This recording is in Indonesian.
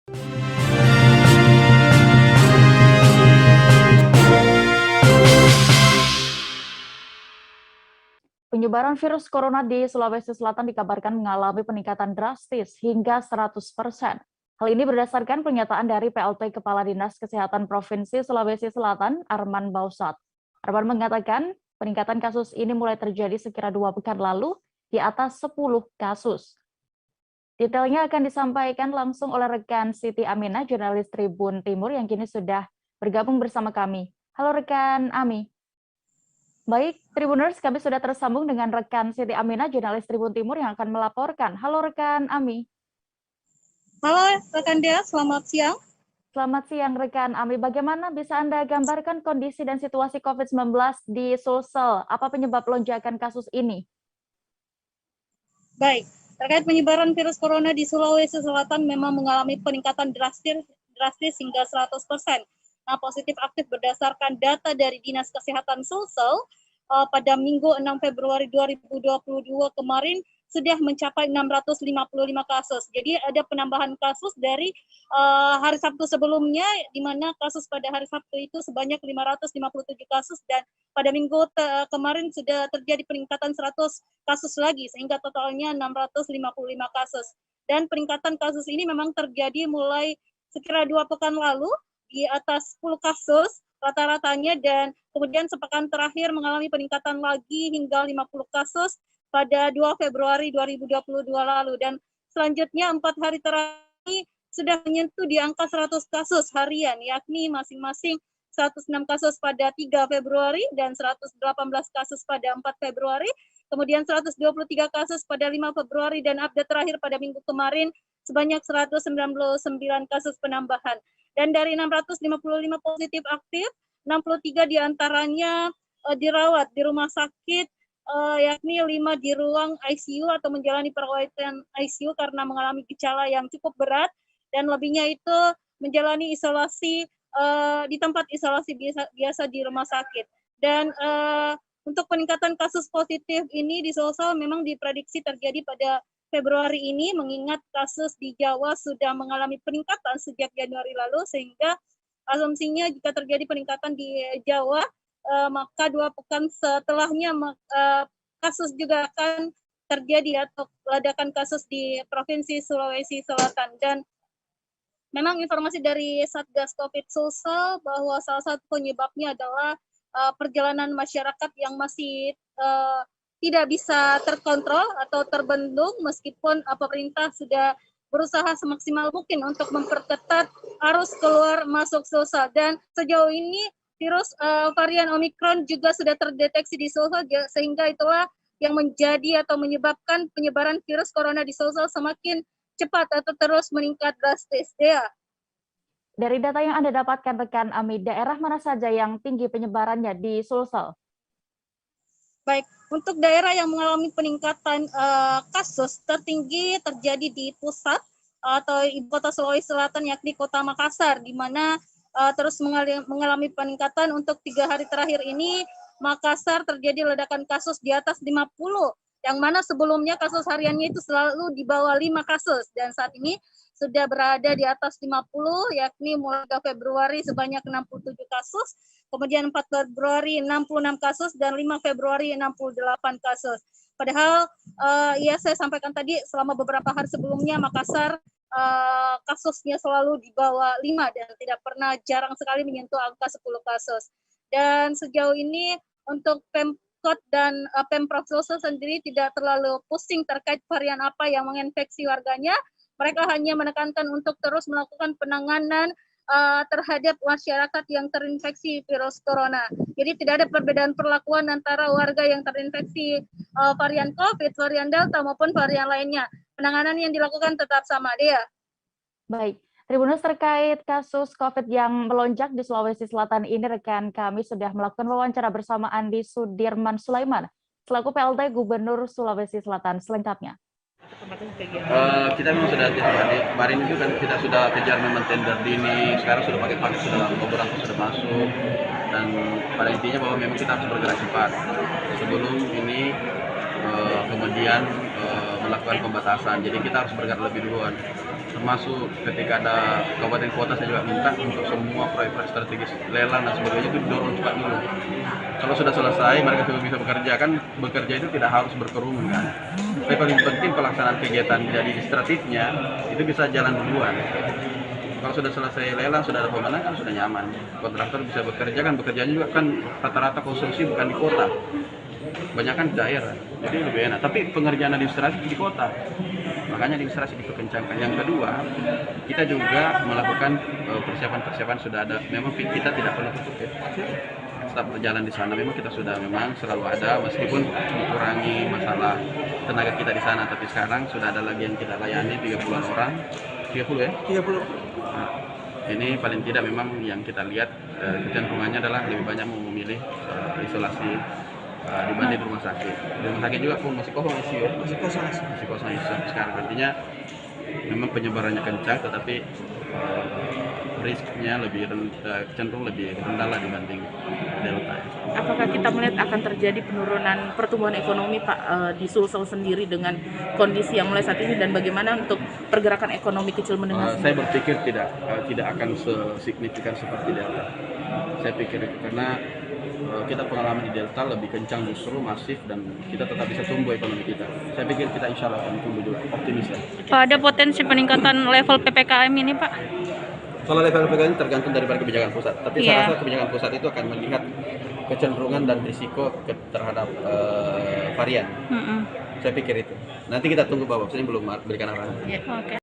Penyebaran virus corona di Sulawesi Selatan dikabarkan mengalami peningkatan drastis hingga 100%. Hal ini berdasarkan pernyataan dari PLT Kepala Dinas Kesehatan Provinsi Sulawesi Selatan, Arman Bausat. Arman mengatakan peningkatan kasus ini mulai terjadi sekira 2 pekan lalu di atas 10 kasus. Detailnya akan disampaikan langsung oleh rekan Siti Aminah, jurnalis Tribun Timur yang kini sudah bergabung bersama kami. Halo rekan Ami. Baik, Tribuners, kami sudah tersambung dengan rekan Siti Aminah, jurnalis Tribun Timur yang akan melaporkan. Halo rekan Ami. Halo rekan Dea, selamat siang. Selamat siang rekan Ami. Bagaimana bisa Anda gambarkan kondisi dan situasi COVID-19 di Sulsel? Apa penyebab lonjakan kasus ini? Baik, terkait penyebaran virus corona di Sulawesi Selatan memang mengalami peningkatan drastis hingga 100%. Nah, positif aktif berdasarkan data dari Dinas Kesehatan Sulsel pada Minggu 6 Februari 2022 kemarin sudah mencapai 655 kasus. Jadi ada penambahan kasus dari hari Sabtu sebelumnya, di mana kasus pada hari Sabtu itu sebanyak 557 kasus dan pada minggu kemarin sudah terjadi peningkatan 100 kasus lagi, sehingga totalnya 655 kasus. Dan peningkatan kasus ini memang terjadi mulai sekira 2 pekan lalu, di atas 10 kasus rata-ratanya, dan kemudian sepekan terakhir mengalami peningkatan lagi hingga 50 kasus pada 2 Februari 2022 lalu. Dan selanjutnya 4 hari terakhir sudah menyentuh di angka 100 kasus harian, yakni masing-masing 106 kasus pada 3 Februari dan 118 kasus pada 4 Februari, kemudian 123 kasus pada 5 Februari, dan update terakhir pada minggu kemarin sebanyak 199 kasus penambahan. Dan dari 655 positif aktif, 63 diantaranya dirawat di rumah sakit, yakni 5 di ruang ICU atau menjalani perawatan ICU karena mengalami gejala yang cukup berat, dan lebihnya itu menjalani isolasi di tempat isolasi biasa di rumah sakit. Dan untuk peningkatan kasus positif ini di Sulsel memang diprediksi terjadi pada Februari ini, mengingat kasus di Jawa sudah mengalami peningkatan sejak Januari lalu, sehingga asumsinya jika terjadi peningkatan di Jawa, maka 2 pekan setelahnya kasus juga akan terjadi atau ledakan kasus di Provinsi Sulawesi Selatan. Dan memang informasi dari Satgas Covid Sulsel bahwa salah satu penyebabnya adalah perjalanan masyarakat yang masih tidak bisa terkontrol atau terbendung, meskipun pemerintah sudah berusaha semaksimal mungkin untuk memperketat arus keluar masuk Sulsel. Dan sejauh ini virus varian Omikron juga sudah terdeteksi di Sulsel, sehingga itulah yang menjadi atau menyebabkan penyebaran virus corona di Sulsel semakin cepat atau terus meningkat drastis. Dea. Dari data yang Anda dapatkan rekan Ami, daerah mana saja yang tinggi penyebarannya di Sulsel? Baik, untuk daerah yang mengalami peningkatan kasus tertinggi terjadi di pusat atau ibu kota Sulawesi Selatan, yakni Kota Makassar, di mana terus mengalami peningkatan. Untuk 3 hari terakhir ini Makassar terjadi ledakan kasus di atas 50, yang mana sebelumnya kasus hariannya itu selalu di bawah 5 kasus, dan saat ini sudah berada di atas 50, yakni mulai Februari sebanyak 67 kasus, kemudian 4 Februari 66 kasus, dan 5 Februari 68 kasus. Padahal saya sampaikan tadi, selama beberapa hari sebelumnya Makassar kasusnya selalu di bawah 5 dan tidak pernah, jarang sekali menyentuh angka 10 kasus. Dan sejauh ini untuk Pemkot dan Pemprov Sulsel sendiri tidak terlalu pusing terkait varian apa yang menginfeksi warganya. Mereka hanya menekankan untuk terus melakukan penanganan terhadap masyarakat yang terinfeksi virus corona. Jadi tidak ada perbedaan perlakuan antara warga yang terinfeksi varian COVID, varian Delta maupun varian lainnya. Penanganan yang dilakukan tetap sama, Dea. Baik, Tribuners, terkait kasus COVID yang melonjak di Sulawesi Selatan ini, rekan kami sudah melakukan wawancara bersama Andi Sudirman Sulaiman, selaku PLT Gubernur Sulawesi Selatan. Selengkapnya. Kita memang sudah tadi kemarin itu kan kita sudah kejar memang tender dini, sekarang sudah pakai paket, sudah beberapa sudah masuk, dan pada intinya bahwa memang kita harus bergerak cepat sebelum ini kemudian melakukan pembatasan. Jadi kita harus bergerak lebih duluan. masuk ketika ada kabupaten kota, saya juga minta untuk semua proyek-proyek strategis lelang dan sebagainya itu didorong cepat dulu. Kalau sudah selesai mereka sudah bisa bekerja, kan bekerja itu tidak harus berkerumun kan. Tapi paling penting pelaksanaan kegiatan jadi administratifnya itu bisa jalan duluan. Kalau sudah selesai lelang, sudah ada pemenang kan sudah nyaman. Kontraktor bisa bekerja kan, bekerjanya juga kan rata-rata konstruksi bukan di kota, banyak kan di daerah, jadi lebih enak. Tapi pengerjaan administrasi di kota, makanya administrasi diperkencangkan. Yang kedua, kita juga melakukan persiapan-persiapan sudah ada. Memang kita tidak perlu tutup ya, tetap berjalan di sana. Memang kita sudah memang selalu ada, meskipun mengurangi masalah tenaga kita di sana. Tapi sekarang sudah ada lagi yang kita layani 30-an orang, 30 ya? 30. Nah, ini paling tidak memang yang kita lihat kecenderungannya adalah lebih banyak memilih isolasi dibanding rumah sakit. Di rumah sakit juga pun masih kosong ICU ya? Masih kosong ICU sampai sekarang. Artinya memang penyebarannya kencang, tetapi risknya cenderung lebih rendah lah dibanding Delta. Apakah kita melihat akan terjadi penurunan pertumbuhan ekonomi Pak di Sulsel sendiri dengan kondisi yang mulai saat ini, dan bagaimana untuk pergerakan ekonomi kecil menengah? Saya berpikir tidak akan sesignifikan seperti Delta. Saya pikir itu karena kita pengalaman di Delta lebih kencang justru, masif, dan kita tetap bisa tumbuh ekonomi kita. Saya pikir kita insya Allah akan tumbuh juga, optimis lah. Pak, ada potensi peningkatan level PPKM ini Pak? Kalau level PPKM ini tergantung daripada kebijakan pusat. Tapi saya rasa kebijakan pusat itu akan melihat kecenderungan dan risiko terhadap varian. Saya pikir itu. Nanti kita tunggu Bapak, saya belum berikan arahan. Oke.